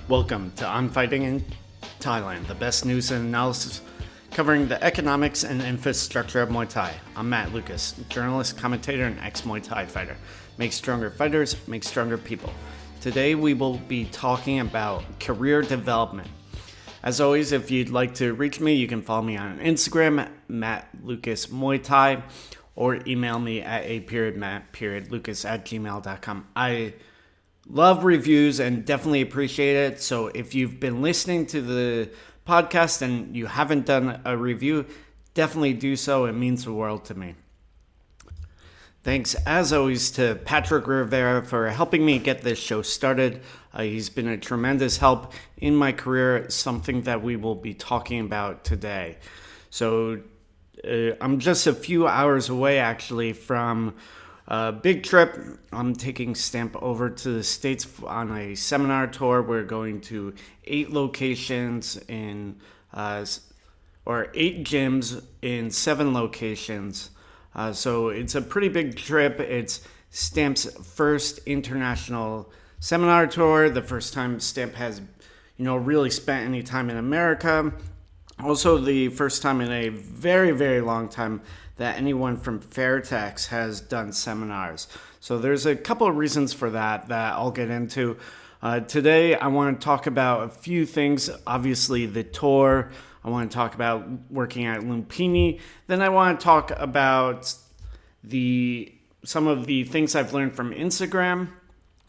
Welcome to On Fighting in Thailand, the best news and analysis covering the economics and infrastructure of Muay Thai. I'm Matt Lucas, journalist, commentator, and ex-Muay Thai fighter. Make stronger fighters, make stronger people. Today we will be talking about career development. As always, if you'd like to reach me, you can follow me on Instagram, MattLucasMuayThai, or email me at a.matt.lucas@gmail.com. I love reviews and definitely appreciate it. So if you've been listening to the podcast and you haven't done a review, definitely do so. It means the world to me. Thanks, as always, to Patrick Rivera for helping me get this show started. He's been a tremendous help in my career, something that we will be talking about today. So I'm just a few hours away, actually, from a big trip. I'm taking Stamp over to the States on a seminar tour. We're going to 8 locations in, or 8 gyms in 7 locations. So it's a pretty big trip. It's Stamp's first international seminar tour. The first time Stamp has, really spent any time in America. Also the first time in a very, very long time that anyone from Fairtex has done seminars. So there's a couple of reasons for that I'll get into. Today I want to talk about a few things. Obviously the tour. I want to talk about working at Lumpini. Then I want to talk about some of the things I've learned from Instagram.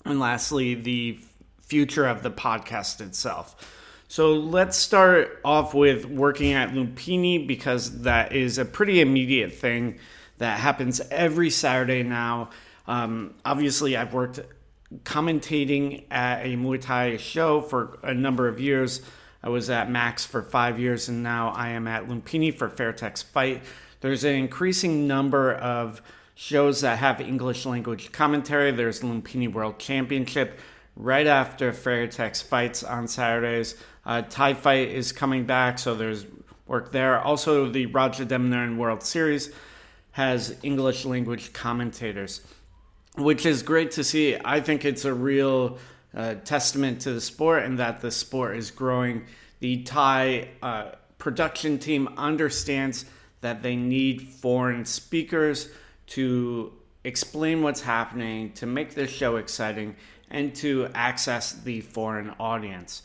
And lastly, the future of the podcast itself. So let's start off with working at Lumpini, because that is a pretty immediate thing that happens every Saturday now. Obviously, I've worked commentating at a Muay Thai show for a number of years. I was at Max for 5 years, and now I am at Lumpini for Fairtex Fight. There's an increasing number of shows that have English language commentary. There's Lumpini World Championship right after Fairtex Fights on Saturdays. Thai Fight is coming back, so there's work there. Also, the Rajadamnern World Series has English language commentators, which is great to see. I think it's a real testament to the sport, and that the sport is growing. The Thai production team understands that they need foreign speakers to explain what's happening, to make the show exciting, and to access the foreign audience.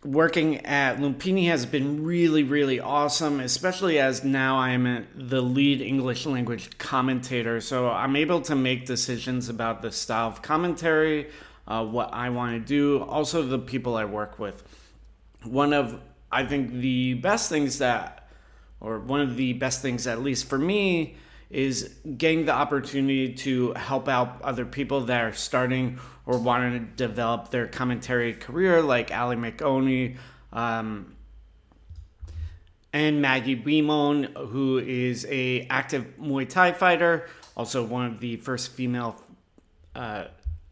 Working at Lumpini has been really, really awesome, especially as now I am the lead English language commentator. So I'm able to make decisions about the style of commentary, what I want to do, also the people I work with. One of the best things, at least for me, is getting the opportunity to help out other people that are starting or want to develop their commentary career, like Ali McOney and Maggie Beamon, who is a active Muay Thai fighter, also one of the first female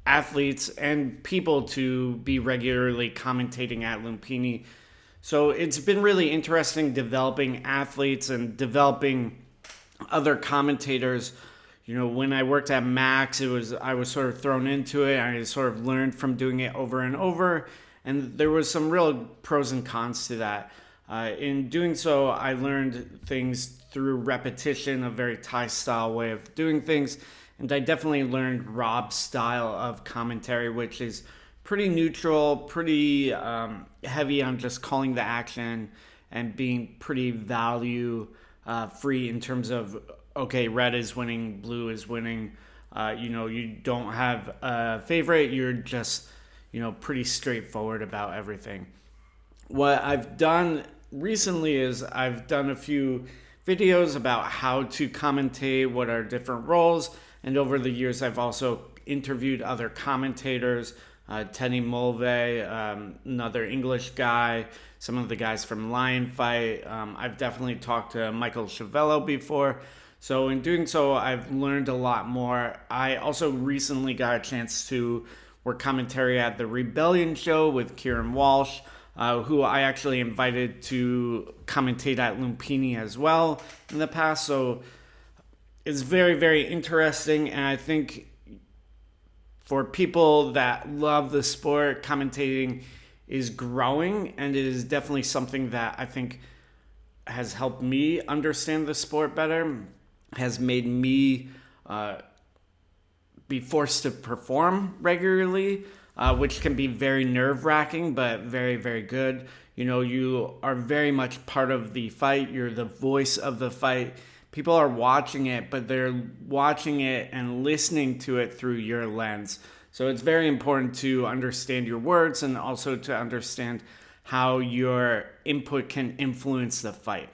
athletes and people to be regularly commentating at Lumpini. So it's been really interesting developing athletes and developing other commentators. When I worked at Max, I was sort of thrown into it. I sort of learned from doing it over and over, and there was some real pros and cons to that. In doing so, I learned things through repetition, a very Thai style way of doing things, and I definitely learned Rob's style of commentary, which is pretty neutral, pretty heavy on just calling the action and being pretty value free in terms of, okay, red is winning, blue is winning. You don't have a favorite. You're just, pretty straightforward about everything. What I've done recently is I've done a few videos about how to commentate, what are different roles. And over the years, I've also interviewed other commentators, Teddy Mulvey, another English guy, some of the guys from Lion Fight. I've definitely talked to Michael Chavello before. So in doing so, I've learned a lot more. I also recently got a chance to work commentary at the Rebellion show with Kieran Walsh, who I actually invited to commentate at Lumpini as well in the past. So it's very, very interesting. And I think for people that love the sport, commentating is growing, and it is definitely something that I think has helped me understand the sport better, has made me be forced to perform regularly, which can be very nerve-wracking, but very, very good. You know, you are very much part of the fight. You're the voice of the fight. People are watching it, but they're watching it and listening to it through your lens. So it's very important to understand your words and also to understand how your input can influence the fight.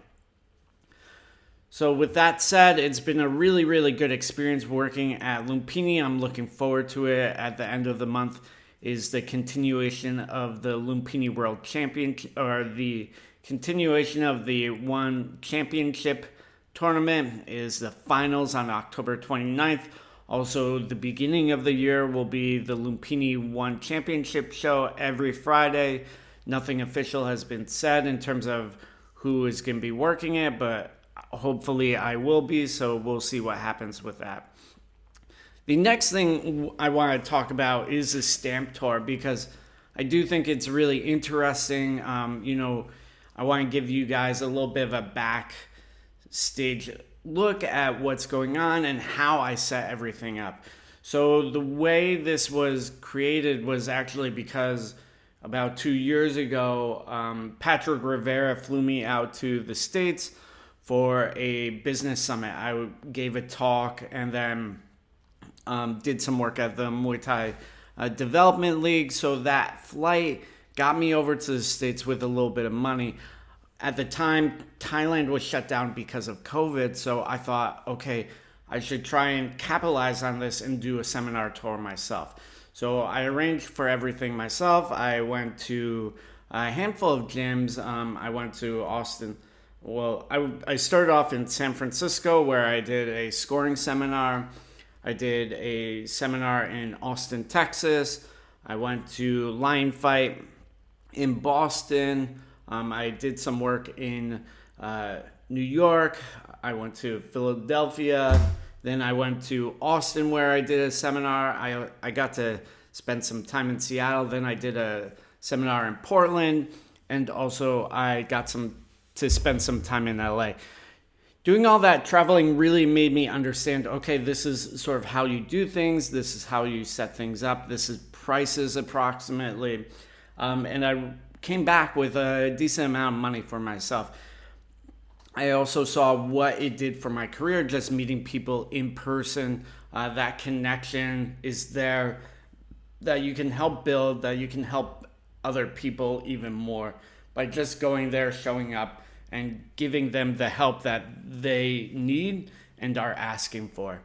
So with that said, it's been a really, really good experience working at Lumpini. I'm looking forward to it. At the end of the month is the continuation of the Lumpini World Championship, or the continuation of the One Championship tournament is the finals on October 29th. Also, the beginning of the year will be the Lumpini One Championship show every Friday. Nothing official has been said in terms of who is going to be working it, but hopefully I will be, so we'll see what happens with that. The next thing I want to talk about is the Stamp Tour, because I do think it's really interesting. I want to give you guys a little bit of a backstage look at what's going on and how I set everything up. So the way this was created was actually because about 2 years ago, Patrick Rivera flew me out to the States for a business summit. I gave a talk and then did some work at the Muay Thai Development League. So that flight got me over to the States with a little bit of money. At the time, Thailand was shut down because of COVID. So I thought, okay, I should try and capitalize on this and do a seminar tour myself. So I arranged for everything myself. I went to a handful of gyms. I went to Austin. Well, I started off in San Francisco, where I did a scoring seminar. I did a seminar in Austin, Texas. I went to Lion Fight in Boston. I did some work in New York. I went to Philadelphia. Then I went to Austin, where I did a seminar. I got to spend some time in Seattle. Then I did a seminar in Portland. And also I got to spend some time in LA. Doing all that traveling really made me understand, okay, this is sort of how you do things. This is how you set things up. This is prices approximately. And I came back with a decent amount of money for myself. I also saw what it did for my career, just meeting people in person. That connection is there, that you can help build, that you can help other people even more by just going there, showing up, and giving them the help that they need and are asking for.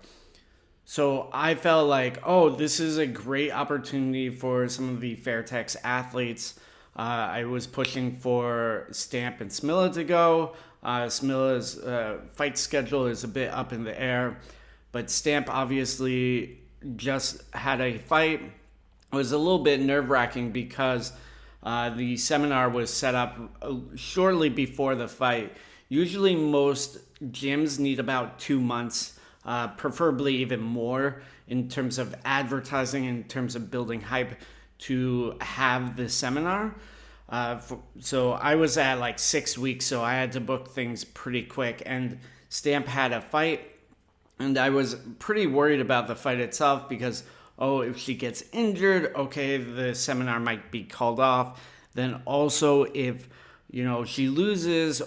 So I felt like, oh, this is a great opportunity for some of the Fairtex athletes. I was pushing for Stamp and Smilla to go. Smilla's fight schedule is a bit up in the air, but Stamp obviously just had a fight. It was a little bit nerve-wracking because the seminar was set up shortly before the fight. Usually most gyms need about 2 months, preferably even more, in terms of advertising, in terms of building hype to have the seminar. So I was at like 6 weeks, so I had to book things pretty quick. And Stamp had a fight, and I was pretty worried about the fight itself because, oh, if she gets injured, okay, the seminar might be called off. Then also if, she loses,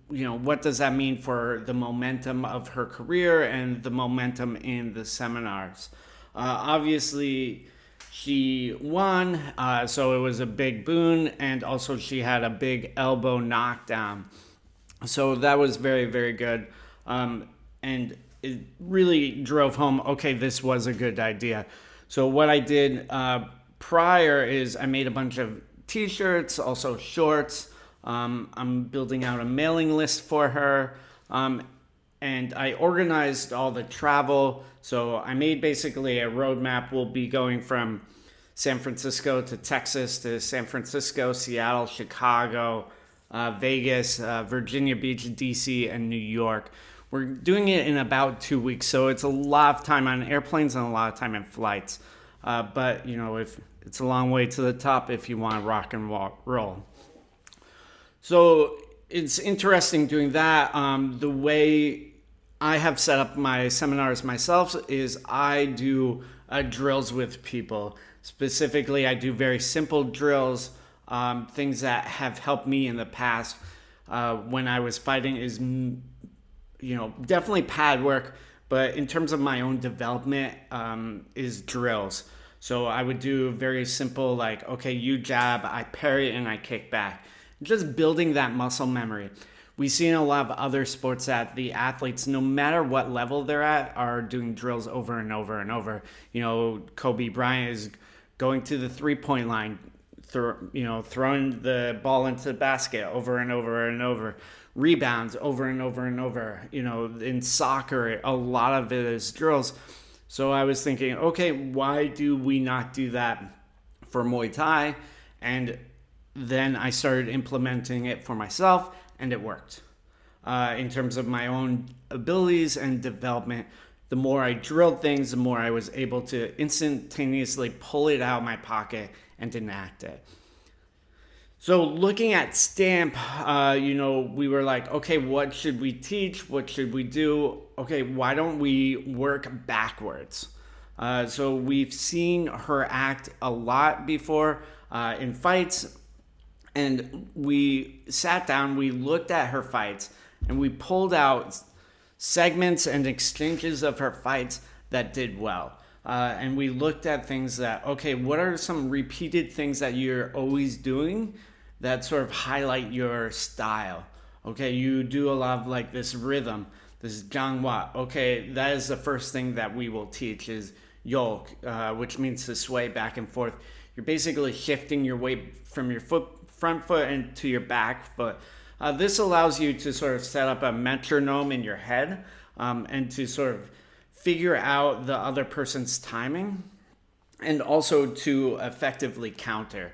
what does that mean for the momentum of her career and the momentum in the seminars? Obviously, she won, so it was a big boon, and also she had a big elbow knockdown. So that was very, very good. And it really drove home, okay, this was a good idea. So what I did prior is I made a bunch of t-shirts, also shorts. I'm building out a mailing list for her. And I organized all the travel. So I made basically a roadmap. We'll be going from San Francisco to Texas to San Francisco, Seattle, Chicago, Vegas, Virginia Beach, DC, and New York. We're doing it in about 2 weeks. So it's a lot of time on airplanes and a lot of time in flights. But, if it's a long way to the top if you want to rock and roll. So it's interesting doing that. The way I have set up my seminars myself is I do drills with people. Specifically, I do very simple drills, things that have helped me in the past when I was fighting is, definitely pad work, but in terms of my own development, is drills. So I would do very simple, like, okay, you jab, I parry, and I kick back. Just building that muscle memory. We see in a lot of other sports that the athletes, no matter what level they're at, are doing drills over and over and over. Kobe Bryant is going to the three-point line, throwing the ball into the basket over and over and over. Rebounds over and over and over. In soccer, a lot of it is drills. So I was thinking, okay, why do we not do that for Muay Thai? And then I started implementing it for myself, and it worked. In terms of my own abilities and development, the more I drilled things, the more I was able to instantaneously pull it out of my pocket and enact it. So looking at Stamp, we were like, okay, what should we teach? What should we do? Okay, why don't we work backwards? So we've seen her act a lot before in fights. And we sat down, we looked at her fights, and we pulled out segments and exchanges of her fights that did well. And we looked at things that, okay, what are some repeated things that you're always doing that sort of highlight your style? Okay, you do a lot of like this rhythm, this jianghua. Okay, that is the first thing that we will teach is yoke, which means to sway back and forth. You're basically shifting your weight from your front foot into your back foot. This allows you to sort of set up a metronome in your head and to sort of figure out the other person's timing and also to effectively counter.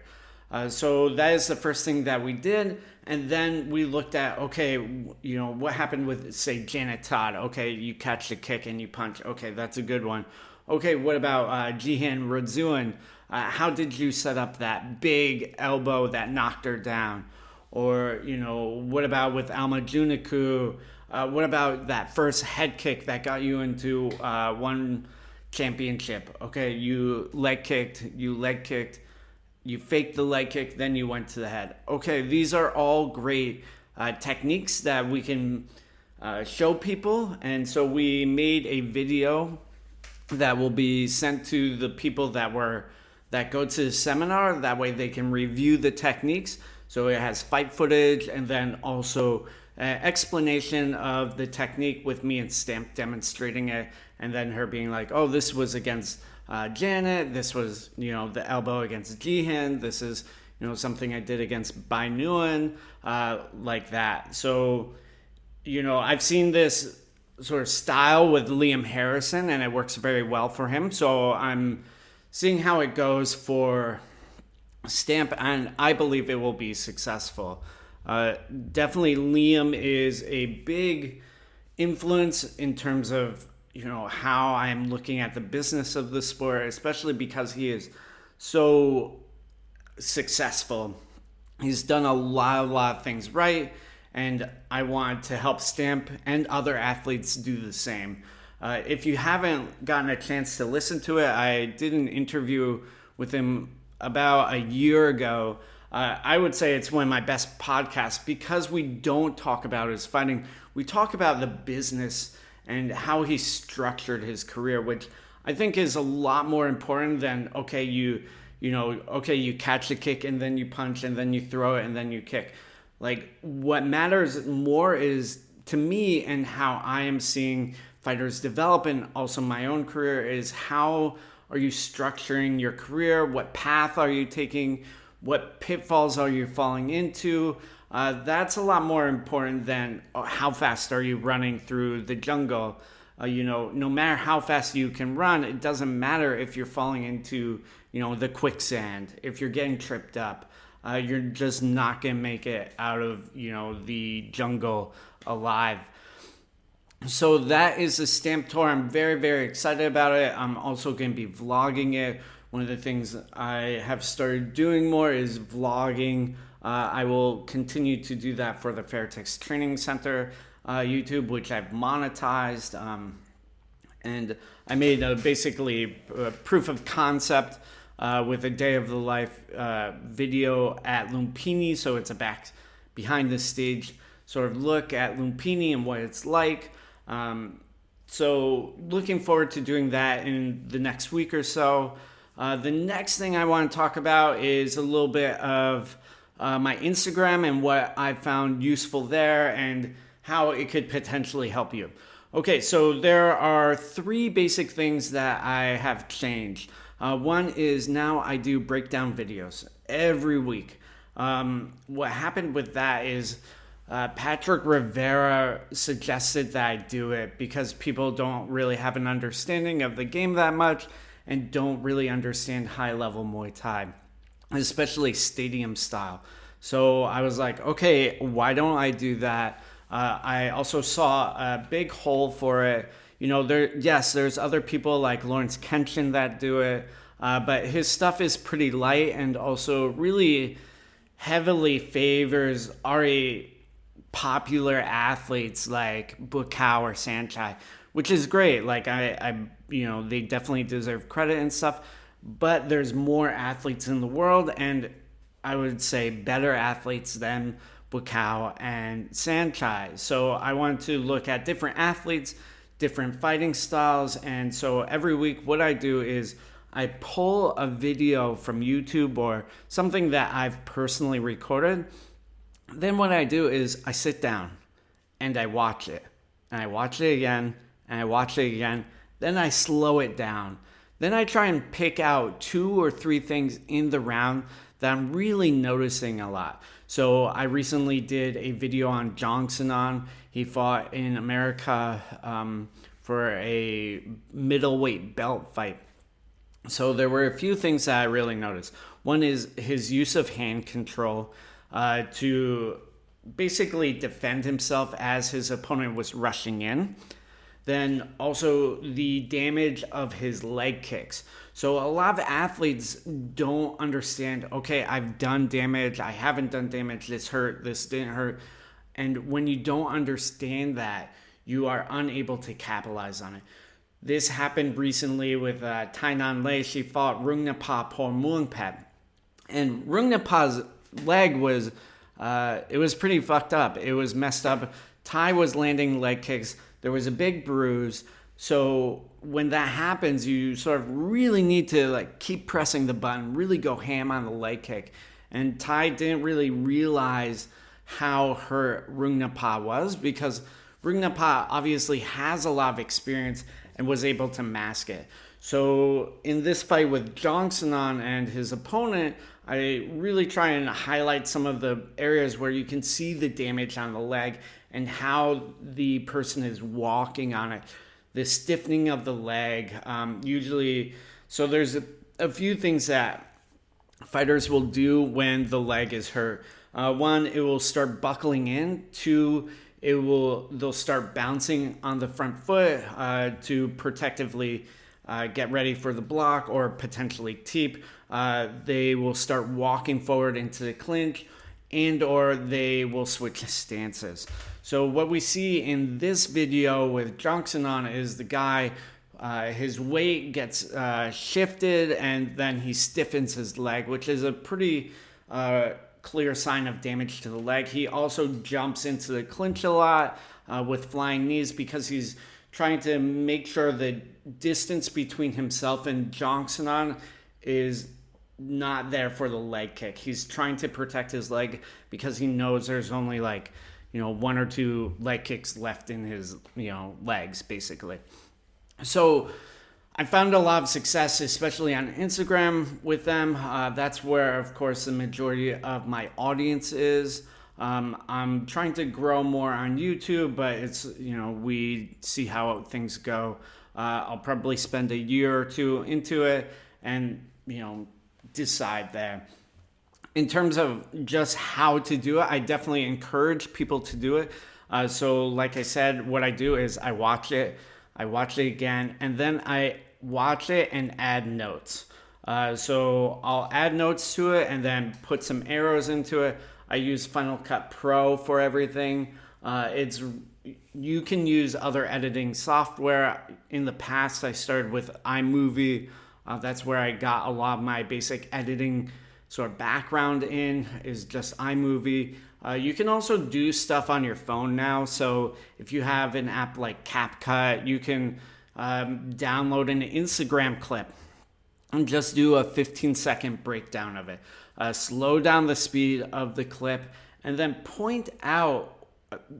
So that is the first thing that we did. And then we looked at, okay, what happened with, say, Janet Todd? Okay, you catch the kick and you punch. Okay, that's a good one. Okay, what about Jihan Rodzuan? How did you set up that big elbow that knocked her down? Or, what about with Alma Juniku? What about that first head kick that got you into one championship? Okay, you leg kicked, you faked the leg kick, then you went to the head. Okay, these are all great techniques that we can show people. And so we made a video that will be sent to the people that go to the seminar. That way they can review the techniques. So it has fight footage and then also explanation of the technique with me and Stamp demonstrating it, and then her being like, oh, this was against Janet, this was, the elbow against Jihan, this is, something I did against Bai Nguyen, like that. So, I've seen this sort of style with Liam Harrison, and it works very well for him. So I'm seeing how it goes for Stamp, and I believe it will be successful. Definitely Liam is a big influence in terms of, how I am looking at the business of the sport, especially because he is so successful. He's done a lot of things right, and I want to help Stamp and other athletes do the same. If you haven't gotten a chance to listen to it, I did an interview with him about a year ago. I would say it's one of my best podcasts because we don't talk about his fighting. We talk about the business and how he structured his career, which I think is a lot more important than, okay, you catch a kick and then you punch and then you throw it and then you kick. Like, what matters more is, to me, and how I am seeing fighters develop and also my own career, is how are you structuring your career? What path are you taking? What pitfalls are you falling into? That's a lot more important than how fast are you running through the jungle. No matter how fast you can run, it doesn't matter if you're falling into, the quicksand. If you're getting tripped up, you're just not going to make it out of, the jungle alive. So that is the stamp tour. I'm very, very excited about it. I'm also going to be vlogging it. One of the things I have started doing more is vlogging. I will continue to do that for the Fairtex Training Center YouTube, which I've monetized. And I made basically a proof of concept with a day of the life video at Lumpini. So it's a behind the stage sort of look at Lumpini and what it's like. So looking forward to doing that in the next week or so. The next thing I want to talk about is a little bit of my Instagram and what I found useful there and how it could potentially help you. Okay, so there are 3 basic things that I have changed. One is now I do breakdown videos every week. What happened with that is Patrick Rivera suggested that I do it because people don't really have an understanding of the game that much and don't really understand high-level Muay Thai, especially stadium style. So I was like, okay, why don't I do that? I also saw a big hole for it. There's other people like Lawrence Kenshin that do it, but his stuff is pretty light and also really heavily favors already popular athletes like Bukaw or Sanchai, which is great. Like they definitely deserve credit and stuff, but there's more athletes in the world, and I would say better athletes than Bukaw and Sanchai. So I wanted to look at different athletes, different fighting styles, and so every week what I do is I pull a video from YouTube or something that I've personally recorded. Then what I do is I sit down and I watch it. And I watch it again and I watch it again. Then I slow it down. Then I try and pick out 2 or 3 things in the round that I'm really noticing a lot. So I recently did a video on Jongsanon. He fought in America for a middleweight belt fight. So there were a few things that I really noticed. One is his use of hand control to basically defend himself as his opponent was rushing in. Then also the damage of his leg kicks. So a lot of athletes don't understand, okay, I've done damage, I haven't done damage, this hurt, this didn't hurt. And when you don't understand that, you are unable to capitalize on it. This happened recently with Tainan Lei. She fought Rungnapa Pormuangpet. And Rungnapa's leg was, it was pretty fucked up. It was messed up. Tai was landing leg kicks. There was a big bruise. So when that happens, you sort of really need to keep pressing the button, really go ham on the leg kick. And Tai didn't really realize how hurt Rungnapa was because Rungnapa obviously has a lot of experience and was able to mask it. So in this fight with Jongsanon and his opponent, I really try and highlight some of the areas where you can see the damage on the leg and how the person is walking on it. The stiffening of the leg, usually, so there's a few things that fighters will do when the leg is hurt. One, it will start buckling in. 2, they'll start bouncing on the front foot to protectively get ready for the block or potentially teep. They will start walking forward into the clinch, and or they will switch stances. So what we see in this video with Jongsanon is the guy, his weight gets shifted and then he stiffens his leg, which is a pretty clear sign of damage to the leg. He also jumps into the clinch a lot with flying knees because he's trying to make sure the distance between himself and Jongsanon is not there for the leg kick. He's trying to protect his leg because he knows there's only 1 or 2 leg kicks left in his legs basically. So I found a lot of success, especially on Instagram with them. That's where, of course, the majority of my audience is. I'm trying to grow more on YouTube, but it's, we see how things go. I'll probably spend a year or 2 into it and, decide there. In terms of just how to do it, I definitely encourage people to do it. So like I said, what I do is I watch it again, and then I watch it and add notes. So I'll add notes to it and then put some arrows into it. I use Final Cut Pro for everything. You can use other editing software. In the past, I started with iMovie. That's where I got a lot of my basic editing sort of background in, is just iMovie. You can also do stuff on your phone now. So if you have an app like CapCut, you can download an Instagram clip and just do a 15-second breakdown of it. Slow down the speed of the clip and then point out,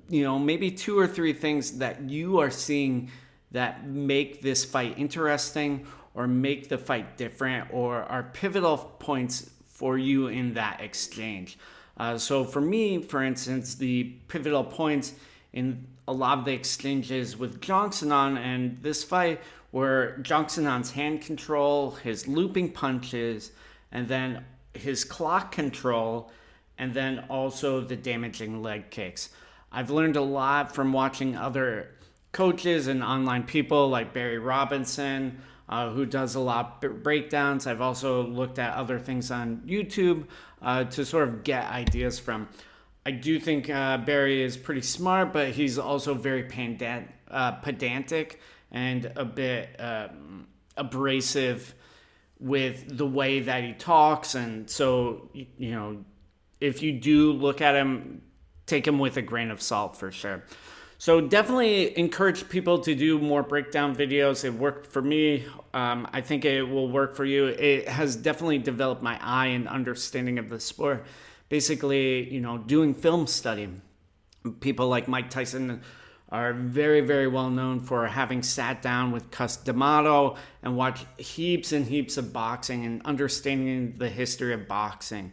maybe 2 or 3 things that you are seeing that make this fight interesting or make the fight different or are pivotal points for you in that exchange. So for me, for instance, the pivotal points in a lot of the exchanges with Johnsonon and this fight were Johnsonon's hand control, his looping punches, and then his clock control, and then also the damaging leg kicks. I've learned a lot from watching other coaches and online people like Barry Robinson, who does a lot of breakdowns. I've also looked at other things on YouTube to sort of get ideas from. I do think Barry is pretty smart, but he's also very pedantic and a bit abrasive with the way that he talks. And so, if you do look at him, take him with a grain of salt for sure. So definitely encourage people to do more breakdown videos. It worked for me. I think it will work for you. It has definitely developed my eye and understanding of the sport. Basically, doing film study. People like Mike Tyson are very, very well known for having sat down with Cus D'Amato and watched heaps and heaps of boxing and understanding the history of boxing.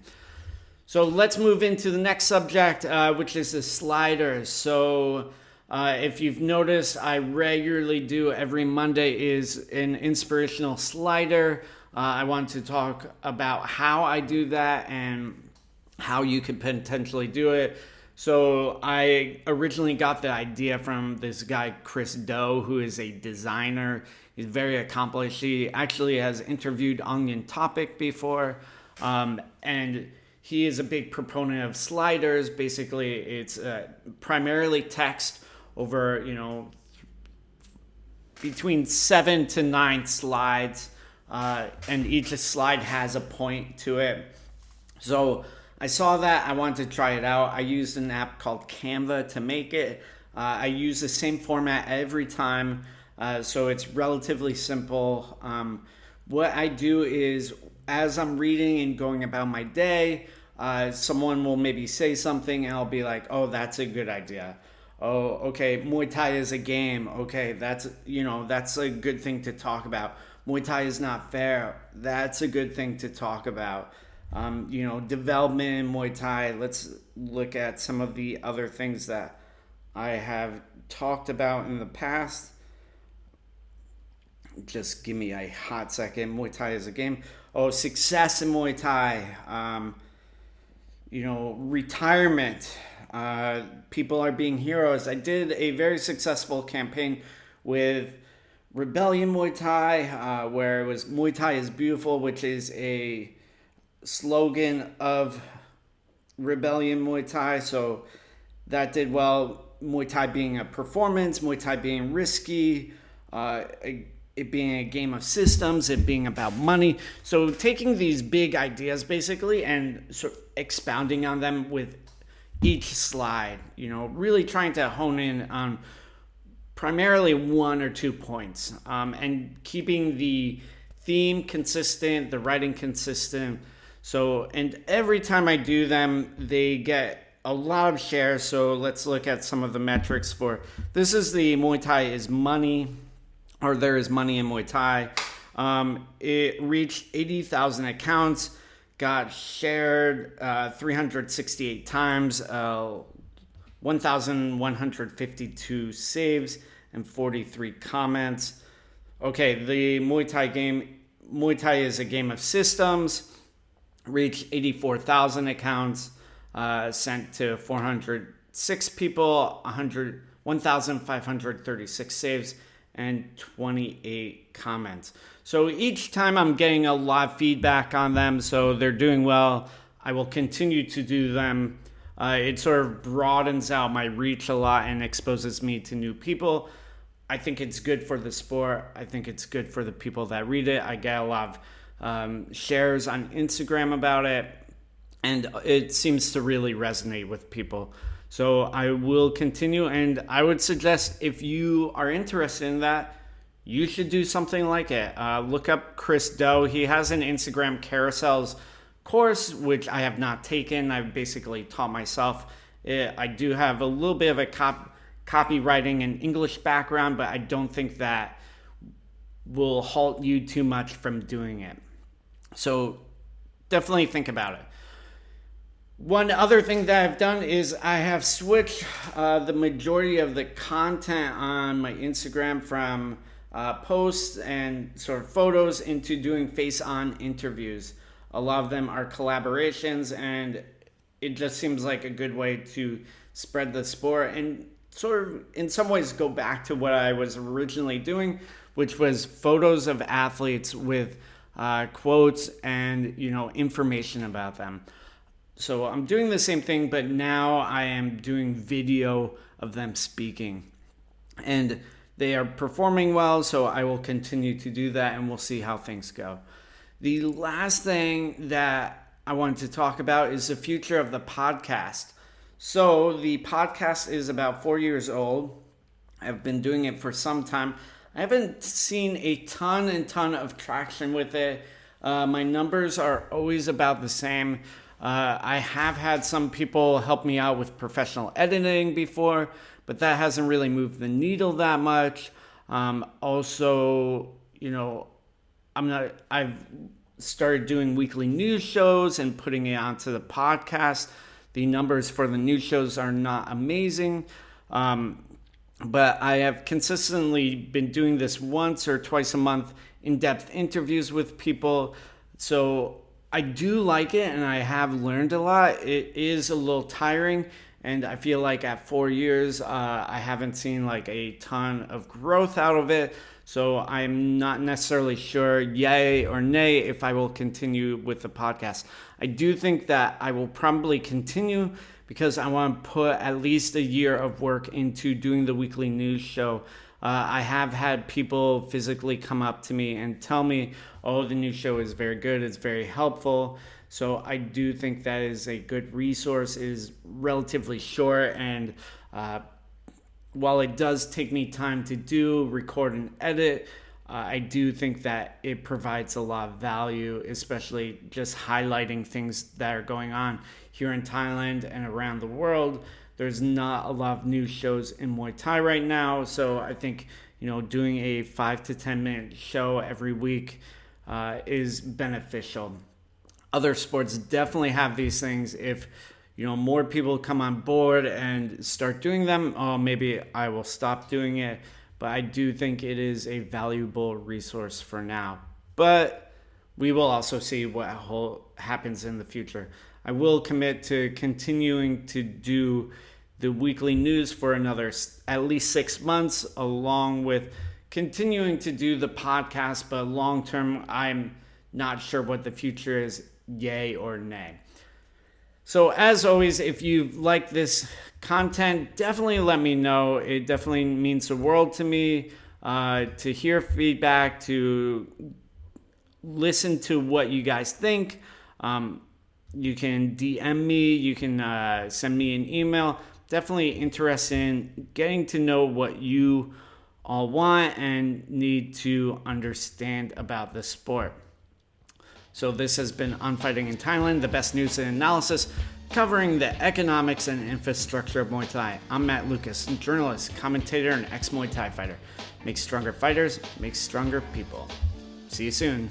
So let's move into the next subject, which is the sliders. So if you've noticed, I regularly do every Monday is an inspirational slider. I want to talk about how I do that and how you could potentially do it. So I originally got the idea from this guy, Chris Do, who is a designer. He's very accomplished. He actually has interviewed Onion Topic before. And he is a big proponent of sliders. Basically, it's primarily text over, between 7 to 9 slides. And each slide has a point to it. So I saw that. I wanted to try it out. I used an app called Canva to make it. I use the same format every time, so it's relatively simple. What I do is, as I'm reading and going about my day, someone will maybe say something and I'll be like, oh, that's a good idea. Oh, okay, Muay Thai is a game. Okay, that's a good thing to talk about. Muay Thai is not fair. That's a good thing to talk about. Development in Muay Thai. Let's look at some of the other things that I have talked about in the past. Just give me a hot second. Muay Thai is a game. Oh, success in Muay Thai. Retirement. People are being heroes. I did a very successful campaign with Rebellion Muay Thai, where it was Muay Thai is beautiful, which is a slogan of Rebellion Muay Thai. So that did well. Muay Thai being a performance, Muay Thai being risky, it being a game of systems, it being about money. So taking these big ideas basically and sort of expounding on them with each slide, really trying to hone in on primarily 1 or 2 points, and keeping the theme consistent, the writing consistent. So, and every time I do them, they get a lot of shares. So let's look at some of the metrics for, this is the Muay Thai is money, or there is money in Muay Thai. It reached 80,000 accounts, got shared 368 times, 1,152 saves, and 43 comments. Okay, the Muay Thai is a game of systems, reached 84,000 accounts, sent to 400 6 people, 1,536 saves, and 28 comments. So each time I'm getting a lot of feedback on them, so they're doing well. I will continue to do them. It sort of broadens out my reach a lot and exposes me to new people. I think it's good for the sport. I think it's good for the people that read it. I get a lot of shares on Instagram about it, and it seems to really resonate with people. So I will continue, and I would suggest if you are interested in that, you should do something like it. Look up Chris Do. He has an Instagram carousels course, which I have not taken. I've basically taught myself. I do have a little bit of a copywriting and English background, but I don't think that will halt you too much from doing it. So definitely think about it. One other thing that I've done is I have switched the majority of the content on my Instagram from posts and sort of photos into doing face-on interviews. A lot of them are collaborations, and it just seems like a good way to spread the sport and sort of in some ways go back to what I was originally doing, which was photos of athletes with quotes and information about them. So I'm doing the same thing, but now I am doing video of them speaking. And they are performing well, so I will continue to do that, and we'll see how things go. The last thing that I wanted to talk about is the future of the podcast. So the podcast is about 4 years old. I've been doing it for some time. I haven't seen a ton of traction with it. My numbers are always about the same. I have had some people help me out with professional editing before, but that hasn't really moved the needle that much. I've started doing weekly news shows and putting it onto the podcast. The numbers for the news shows are not amazing, but I have consistently been doing this once or twice a month, in-depth interviews with people. So I do like it, and I have learned a lot. It is a little tiring, and I feel like at 4 years, I haven't seen like a ton of growth out of it. So I'm not necessarily sure, yay or nay, if I will continue with the podcast. I do think that I will probably continue because I want to put at least a year of work into doing the weekly news show. I have had people physically come up to me and tell me, oh, the news show is very good, it's very helpful. So I do think that is a good resource. It is relatively short, and while it does take me time to do, record and edit, I do think that it provides a lot of value, especially just highlighting things that are going on here in Thailand and around the world. There's not a lot of news shows in Muay Thai right now, so I think doing a 5 to 10 minute show every week is beneficial. Other sports definitely have these things. If more people come on board and start doing them, maybe I will stop doing it. But I do think it is a valuable resource for now. But we will also see what happens in the future. I will commit to continuing to do the weekly news for another at least 6 months, along with continuing to do the podcast. But long term, I'm not sure what the future is, yay or nay. So as always, if you like this content, definitely let me know. It definitely means the world to me to hear feedback, to listen to what you guys think. You can DM me, you can send me an email. Definitely interested in getting to know what you all want and need to understand about the sport. So this has been On Fighting in Thailand, the best news and analysis covering the economics and infrastructure of Muay Thai. I'm Matt Lucas, journalist, commentator, and ex-Muay Thai fighter. Make stronger fighters, make stronger people. See you soon.